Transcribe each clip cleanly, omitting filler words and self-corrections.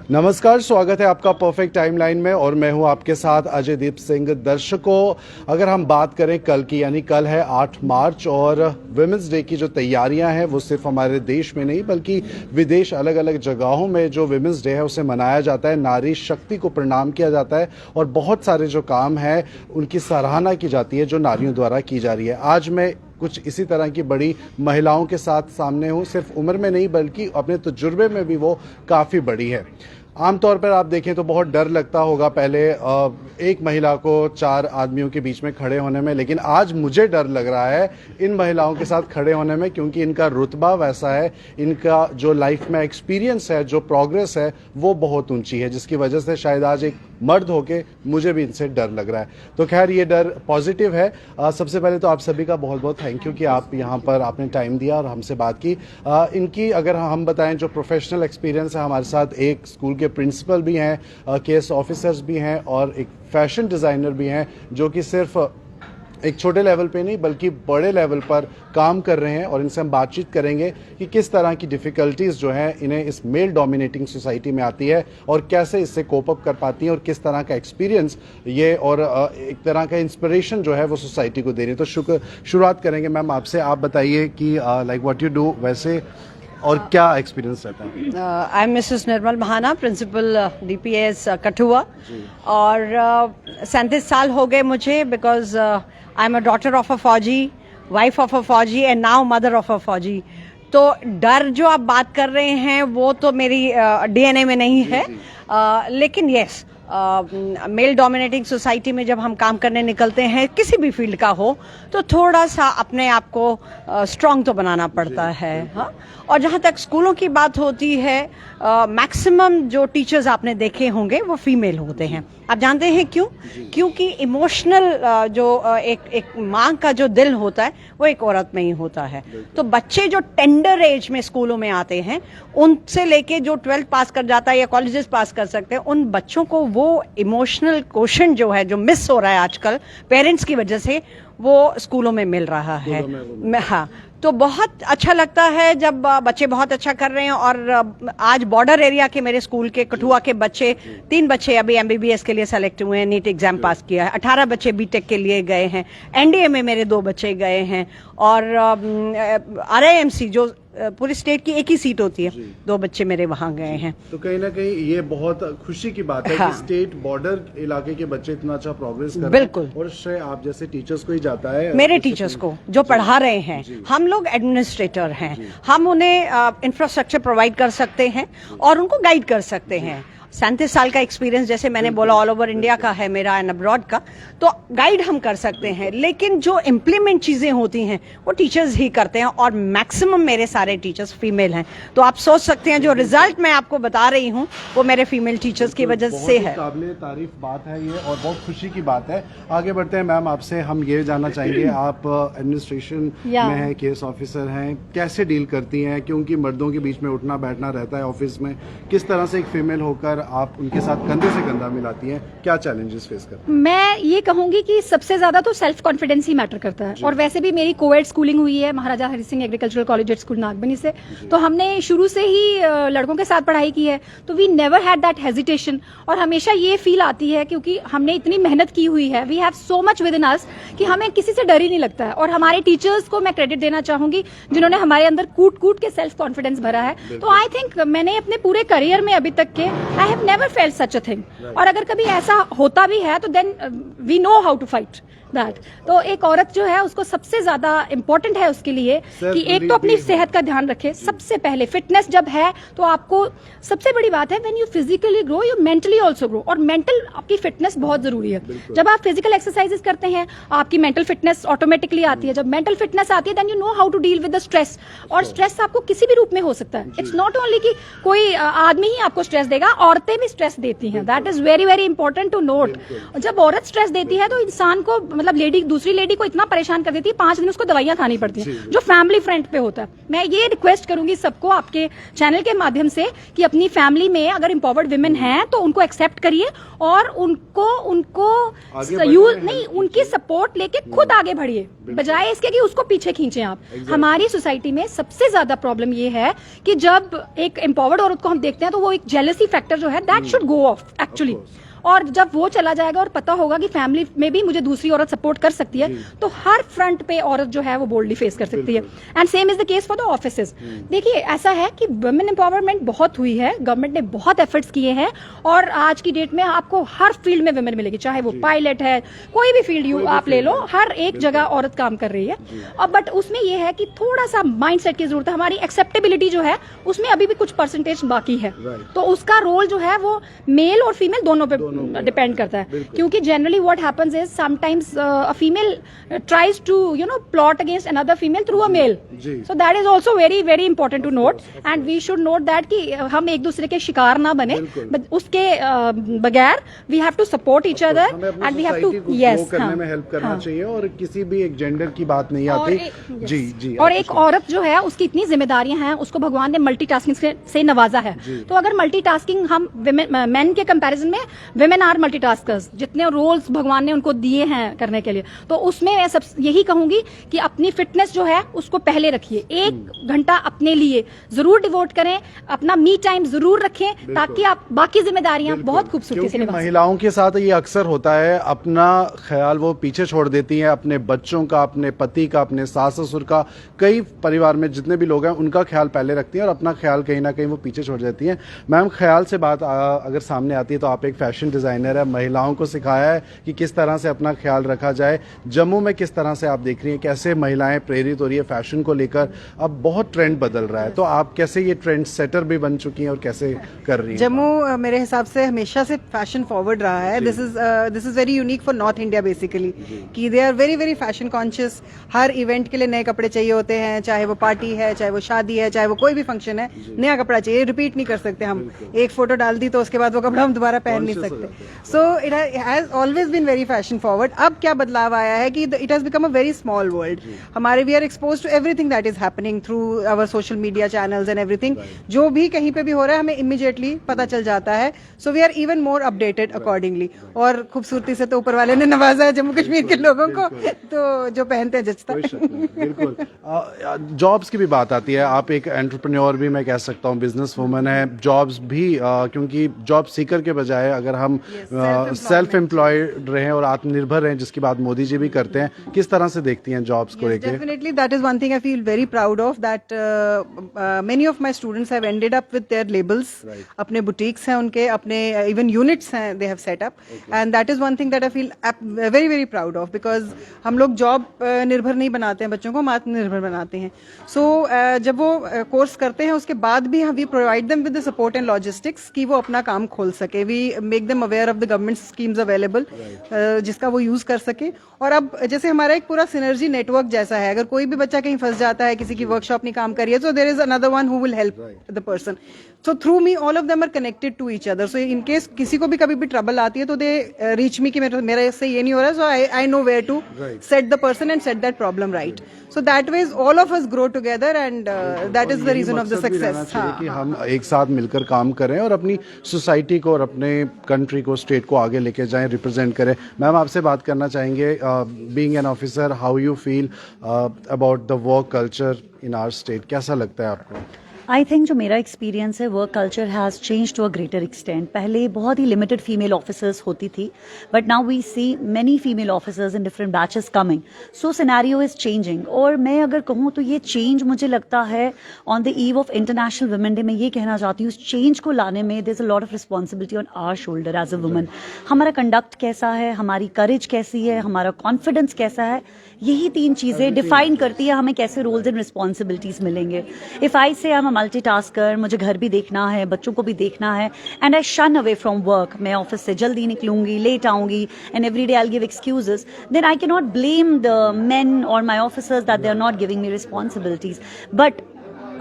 नमस्कार, स्वागत है आपका परफेक्ट टाइमलाइन में और मैं हूं आपके साथ अजयदीप सिंह। दर्शकों, अगर हम बात करें कल की, यानी कल है 8 मार्च और विमेंस डे की जो तैयारियां हैं वो सिर्फ हमारे देश में नहीं बल्कि विदेश अलग अलग जगहों में जो विमेंस डे है उसे मनाया जाता है। नारी शक्ति को प्रणाम किया जाता है और बहुत सारे जो काम है उनकी सराहना की जाती है जो नारियों द्वारा की जा रही है। आज मैं कुछ इसी तरह की बड़ी महिलाओं के साथ सामने हूँ, सिर्फ उम्र में नहीं बल्कि अपने तजुर्बे में भी वो काफ़ी बड़ी है। आमतौर पर आप देखें तो बहुत डर लगता होगा पहले एक महिला को 4 आदमियों के बीच में खड़े होने में, लेकिन आज मुझे डर लग रहा है इन महिलाओं के साथ खड़े होने में, क्योंकि इनका रुतबा वैसा है, इनका जो लाइफ में एक्सपीरियंस है, जो प्रोग्रेस है वो बहुत ऊंची है, जिसकी वजह से शायद आज एक मर्द होके मुझे भी इनसे डर लग रहा है। तो खैर ये डर पॉजिटिव है। सबसे पहले तो आप सभी का बहुत बहुत थैंक यू कि आप यहाँ पर आपने टाइम दिया और हमसे बात की। इनकी अगर हम बताएं जो प्रोफेशनल एक्सपीरियंस है, हमारे साथ एक स्कूल के प्रिंसिपल भी हैं, केएस ऑफिसर्स भी हैं और एक फैशन डिज़ाइनर भी हैं जो कि सिर्फ एक छोटे लेवल पे नहीं बल्कि बड़े लेवल पर काम कर रहे हैं और इनसे हम बातचीत करेंगे कि किस तरह की डिफ़िकल्टीज़ जो हैं इन्हें इस मेल डोमिनेटिंग सोसाइटी में आती है और कैसे इससे कोप अप कर पाती हैं और किस तरह का एक्सपीरियंस ये और एक तरह का इंस्पिरेशन जो है वो सोसाइटी को दे रही है। तो शुरुआत करेंगे मैम आपसे। आप बताइए कि लाइक व्हाट यू डू वैसे और क्या एक्सपीरियंस रहता है। I am Mrs Nirmal Mahana, principal DPS Kathua, और 37 साल हो गए मुझे, because I am a daughter of a fauji, wife of a fauji and now mother of a fauji. तो डर जो आप बात कर रहे हैं वो तो मेरी डीएनए में नहीं है, लेकिन यस, मेल डोमिनेटिंग सोसाइटी में जब हम काम करने निकलते हैं, किसी भी फील्ड का हो, तो थोड़ा सा अपने आप को स्ट्रांग तो बनाना पड़ता है। हाँ, और जहाँ तक स्कूलों की बात होती है, मैक्सिमम जो टीचर्स आपने देखे होंगे वो फीमेल होते हैं। आप जानते हैं क्यों? क्योंकि इमोशनल जो एक माँ का जो दिल होता है वो एक औरत में ही होता है। तो बच्चे जो टेंडर एज में स्कूलों में आते हैं, उनसे लेके जो 12th पास कर जाता है या कॉलेजेस पास कर सकते हैं, उन बच्चों को वो इमोशनल क्वोशंट जो है, जो मिस हो रहा है आजकल पेरेंट्स की वजह से, वो स्कूलों में मिल रहा है। हाँ, तो बहुत अच्छा लगता है जब बच्चे बहुत अच्छा कर रहे हैं। और आज बॉर्डर एरिया के मेरे स्कूल के कठुआ के बच्चे, 3 बच्चे अभी एमबीबीएस के लिए सेलेक्ट हुए हैं, नीट एग्जाम पास किया है, 18 बच्चे बीटेक के लिए गए हैं, एनडीए में मेरे 2 बच्चे गए हैं, और आरआईएमसी जो पूरी स्टेट की एक ही सीट होती है, 2 बच्चे मेरे वहां गए हैं। तो कहीं ना कहीं ये बहुत खुशी की बात है कि स्टेट बॉर्डर इलाके के बच्चे इतना अच्छा प्रोग्रेस कर रहे हैं। बिल्कुल, और श्रेय आप जैसे टीचर्स को ही जाता है, मेरे टीचर्स को जो पढ़ा रहे हैं। हम लोग एडमिनिस्ट्रेटर हैं, हम उन्हें इंफ्रास्ट्रक्चर प्रोवाइड कर सकते हैं और उनको गाइड कर सकते हैं। 37 साल का एक्सपीरियंस, जैसे मैंने बोला, ऑल ओवर इंडिया का है मेरा एंड अब्रॉड का, तो गाइड हम कर सकते हैं, लेकिन जो इम्प्लीमेंट चीजें होती हैं वो टीचर्स ही करते हैं, और मैक्सिमम मेरे सारे टीचर्स फीमेल हैं। तो आप सोच सकते हैं जो रिजल्ट मैं आपको बता रही हूँ वो मेरे फीमेल टीचर्स की वजह से है। काबिल तारीफ बात है ये और बहुत खुशी की बात है। आगे बढ़ते हैं मैम, आपसे हम ये जानना चाहेंगे, आप एडमिनिस्ट्रेशन में हैं, केस ऑफिसर हैं, कैसे डील करती हैं, क्योंकि मर्दों के बीच में उठना बैठना रहता है ऑफिस में, किस तरह से एक फीमेल होकर आप उनके साथ कंधे से कंधा मिलाती हैं, क्या चैलेंजेस फेस करते हैं? मैं ये कहूंगी कि सबसे ज्यादा तो सेल्फ कॉन्फिडेंस ही मैटर करता है। और वैसे भी मेरी कोएड स्कूलिंग हुई है Maharaja Hari Singh agricultural college school Nagbani से, तो हमने शुरू से ही लड़कों के साथ पढ़ाई की है, तो we never had that hesitation. और हमेशा ये फील आती है क्योंकि हमने इतनी मेहनत की हुई है, we have so much within us कि हमें किसी से डर ही नहीं लगता है। और हमारे टीचर्स को मैं क्रेडिट देना चाहूंगी जिन्होंने हमारे अंदर कूट कूट के सेल्फ कॉन्फिडेंस भरा है। तो आई थिंक मैंने अपने पूरे करियर में अभी तक के I have never felt such a thing. और अगर कभी ऐसा होता भी है तो then we know how to fight that. तो एक औरत जो है उसको सबसे ज्यादा इम्पोर्टेंट है उसके लिए कि एक तो अपनी सेहत का ध्यान रखे, सबसे पहले फिटनेस जब है तो आपको सबसे बड़ी बात है, when you physically grow you mentally also grow. और मेंटल आपकी फिटनेस बहुत जरूरी है। जब आप फिजिकल एक्सरसाइजेस करते हैं आपकी मेंटल फिटनेस ऑटोमेटिकली आती है। जब मेंटल फिटनेस आती है then you know how to deal with the stress. और स्ट्रेस आपको किसी भी रूप में हो सकता है, इट्स नॉट ओनली कि कोई आदमी ही आपको स्ट्रेस देगा, औरतें भी स्ट्रेस देती हैं। That is very very important to note. जब औरत स्ट्रेस देती है तो इंसान को मतलब लेडी दूसरी लेडी को इतना परेशान कर देती है, 5 दिन उसको दवाइयां खानी पड़ती हैं, जो फैमिली फ्रंट पे होता है। मैं ये रिक्वेस्ट करूंगी सबको आपके चैनल के माध्यम से कि अपनी फैमिली में अगर एम्पावर्ड वुमेन हैं तो उनको एक्सेप्ट करिए और उनको उनकी सपोर्ट लेके खुद आगे बढ़िए, बजाय इसके कि उसको पीछे खींचे आप। हमारी सोसाइटी में सबसे ज्यादा प्रॉब्लम ये है कि जब एक एम्पावर्ड औरत को हम देखते हैं तो वो एक जेलसी फैक्टर जो है that should go of actually, और जब वो चला जाएगा और पता होगा कि फैमिली में भी मुझे दूसरी औरत सपोर्ट कर सकती है, तो हर फ्रंट पे औरत जो है वो बोल्डली फेस कर सकती है। And same is the case for the offices. देखिए ऐसा है कि वुमेन एम्पावरमेंट बहुत हुई है, गवर्नमेंट ने बहुत एफर्ट्स किए हैं, और आज की डेट में आपको हर फील्ड में वुमेन मिलेगी, चाहे वो पायलट है, कोई भी फील्ड आप ले लो, हर एक जगह औरत काम कर रही है। और बट उसमें ये है कि थोड़ा सा माइंड सेट की जरूरत है, हमारी एक्सेप्टेबिलिटी जो है उसमें अभी भी कुछ परसेंटेज बाकी है, तो उसका रोल जो है वो मेल और फीमेल दोनों पे डिपेंड करता है। क्योंकि generally what happens is sometimes a female tries to plot against another female through a male, so that is also very very important to note, and we should note that कि हम एक दूसरे के शिकार ना बने, उसके बगैर we have to support each other and we have to करने में हेल्प करना चाहिए, और किसी भी एक जेंडर की बात नहीं आती। जी जी। और एक औरत जो है उसकी इतनी जिम्मेदारियां हैं, उसको भगवान ने मल्टीटास्किंग से नवाजा है, तो अगर मल्टीटास्किंग हम मेन के कंपैरिजन में विमेन आर मल्टीटास्कर्स, जितने रोल्स भगवान ने उनको दिए हैं करने के लिए, तो उसमें मैं सब यही कहूंगी कि अपनी फिटनेस जो है उसको पहले रखिए, 1 घंटा अपने लिए जरूर डिवोट करें, अपना मी टाइम जरूर रखें, ताकि आप बाकी जिम्मेदारियां बहुत खूबसूरती से निभा सकें। महिलाओं के साथ ये अक्सर होता है, अपना ख्याल वो पीछे छोड़ देती हैं, अपने बच्चों का, अपने पति का, अपने सास ससुर का, कई परिवार में जितने भी लोग हैं उनका ख्याल पहले रखती हैं और अपना ख्याल कहीं ना कहीं वो पीछे छोड़ देती हैं। मैम, ख्याल से बात अगर सामने आती है तो आप एक फैशन डिजाइनर है, महिलाओं को सिखाया है कि किस तरह से अपना ख्याल रखा जाए। जम्मू में किस तरह से आप देख रही हैं, कैसे महिलाएं प्रेरित हो रही है फैशन को लेकर? अब बहुत ट्रेंड बदल रहा है, तो आप कैसे ये ट्रेंड सेटर भी बन चुकी हैं और कैसे कर रही हैं? जम्मू मेरे हिसाब से हमेशा से फैशन फॉरवर्ड रहा है। This is very unique for north India basically, कि they are very very fashion conscious. हर इवेंट के लिए नए कपड़े चाहिए होते हैं, चाहे वो पार्टी है, चाहे वो शादी है, चाहे वो कोई भी फंक्शन है, नया कपड़ा चाहिए, रिपीट नहीं कर सकते हम। एक फोटो डाल दी तो उसके बाद वो कपड़ा हम दोबारा पहन नहीं सकते। So it has always been very fashion forward. अब क्या बदलाव आया है कि it has become a very small world. हमारे we are exposed to everything that is happening through our social media channels and everything. जो भी कहीं पे भी हो रहा है हमें इमीडिएटली पता चल जाता है। So we are even more updated accordingly. और खूबसूरती से तो ऊपर वाले ने नवाजा है जम्मू कश्मीर के लोगों को, तो जो पहनते हैं जचता है। बिल्कुल। जॉब्स की भी बात आती है, आप एक एंटरप्रेन्योर भी मैं कह सकता हूँ, बिजनेस वुमन है, जॉब्स भी क्योंकि जॉब सीकर के बजाय अगर हम सेल्फ एम्प्लॉयड रहें और आत्मनिर्भर रहें, जिसकी बात मोदी जी भी करते हैं, किस तरह से देखती हैं जॉब्स को लेके? Definitely, that is one thing I feel very proud of, that many of my students have ended up with their labels. अपने boutiques हैं उनके, अपने even units हैं they have set up, and that is one thing that I feel very very proud of, because हम लोग job निर्भर नहीं बनाते हैं बच्चों को, हम आत्मनिर्भर बनाते हैं। So जब वो कोर्स करते हैं उसके बाद भी we provide them with the support and logistics कि वो अपना काम खोल सके। We make them aware of the government schemes available, जिसका वो यूज कर सके। और अब जैसे हमारा एक पूरा सिनर्जी नेटवर्क जैसा है, अगर कोई भी बच्चा कहीं फंस जाता है, किसी की वर्कशॉप नहीं काम कर रही है, so there is another one who will help the person. So through me all of them are connected to each other. So in case किसी को भी कभी भी ट्रबल आती है तो they reach me कि मेरा इससे ये नहीं हो रहा है, so I know where to set the person and set that problem right. So that way all of us grow together, and that is the reason of the success. कि हम एक साथ मिलकर काम करें और अपनी सोसाइटी को और अपने कंट्री को, स्टेट को आगे लेके जाएं, रिप्रेजेंट करें। मैम, आपसे बात करना चाहेंगे, being an officer, how you feel about the work culture in our state? कैसा लगता है आपको? आई थिंक जो मेरा एक्सपीरियंस है, work culture has change to a greater extent. पहले बहुत ही लिमिटेड फीमेल ऑफिसर्स होती थी, but now we see many female officers in different batches coming, so scenario is changing. और मैं अगर कहूँ तो ये चेंज मुझे लगता है on the eve of international women day, मैं ये कहना चाहती हूँ, उस चेंज को लाने में there is a lot of responsibility on our shoulder as a woman. हमारा कंडक्ट कैसा है, हमारी करेज कैसी है, हमारा कॉन्फिडेंस कैसा है, यही 3 चीज़ें डिफाइन करती है हमें कैसे रोल्स एंड रिस्पॉन्सिबिलिटीज मिलेंगे। इफ आई से आई एम अ मल्टीटास्कर, मुझे घर भी देखना है, बच्चों को भी देखना है, and I shun away from work, मैं ऑफिस से जल्दी निकलूंगी, लेट आऊंगी, and every day I will give excuses, then I can not blame the men or my officers that they are not giving me responsibilities. But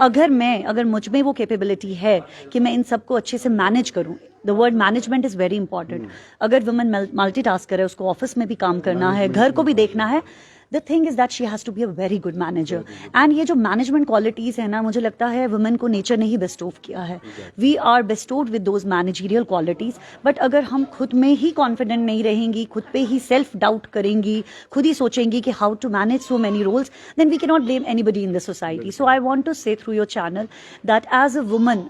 अगर मुझ में वो capability है कि मैं इन सबको अच्छे से मैनेज करूं, the word management is very important. अगर वुमन मल्टीटास्क करे, उसको ऑफिस में भी काम करना है, घर को भी देखना है, the thing is that she has to be a very good manager. And ये जो मैनेजमेंट क्वालिटीज है ना, मुझे लगता है वुमेन को नेचर ने ही बेस्टोव किया है। We are bestowed with those managerial qualities. But अगर हम खुद में ही कॉन्फिडेंट नहीं रहेंगी, खुद पे ही सेल्फ डाउट करेंगी, खुद ही सोचेंगी कि how to manage so many roles, then we can not blame anybody in the society. So I want to say through your channel that as a woman,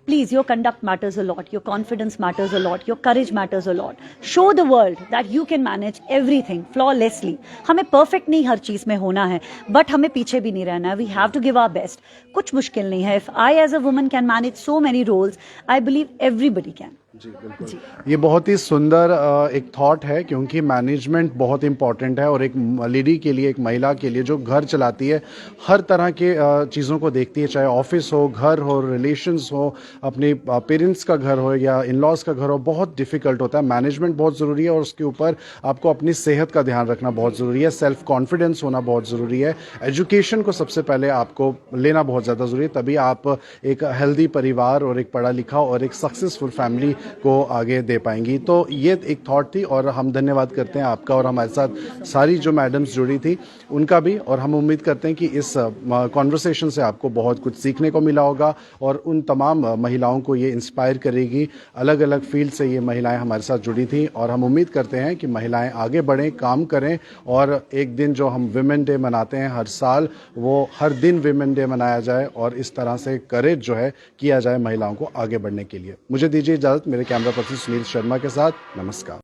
please, your conduct matters a lot, your confidence matters a lot, your courage matters a lot. Show the world that you can manage everything flawlessly. हमें perfect नहीं हर चीज में होना है, but हमें पीछे भी नहीं रहना है. We have to give our best. कुछ मुश्किल नहीं है. If I as a woman can manage so many roles, I believe everybody can. जी बिल्कुल, ये बहुत ही सुंदर एक थॉट है, क्योंकि मैनेजमेंट बहुत इंपॉर्टेंट है और एक लेडी के लिए, एक महिला के लिए जो घर चलाती है, हर तरह के चीज़ों को देखती है, चाहे ऑफिस हो, घर हो, रिलेशंस हो, अपने पेरेंट्स का घर हो या इन लॉज का घर हो, बहुत डिफिकल्ट होता है। मैनेजमेंट बहुत ज़रूरी है और उसके ऊपर आपको अपनी सेहत का ध्यान रखना बहुत ज़रूरी है, सेल्फ कॉन्फिडेंस होना बहुत ज़रूरी है, एजुकेशन को सबसे पहले आपको लेना बहुत ज़्यादा ज़रूरी है, तभी आप एक हेल्दी परिवार और एक पढ़ा लिखा और एक सक्सेसफुल फैमिली को आगे दे पाएंगी। तो ये एक थॉट थी और हम धन्यवाद करते हैं आपका और हमारे साथ सारी जो मैडम्स जुड़ी थी उनका भी, और हम उम्मीद करते हैं कि इस कॉन्वर्सेशन से आपको बहुत कुछ सीखने को मिला होगा और उन तमाम महिलाओं को ये इंस्पायर करेगी। अलग अलग फील्ड से ये महिलाएं हमारे साथ जुड़ी थी और हम उम्मीद करते हैं कि महिलाएं आगे बढ़ें, काम करें और एक दिन जो हम विमेन डे मनाते हैं हर साल, वो हर दिन विमेन डे मनाया जाए और इस तरह से करेज जो है किया जाए महिलाओं को आगे बढ़ने के लिए। मुझे दीजिए इजाज़त, मेरे कैमरा पर्सन सुनील शर्मा के साथ। नमस्कार।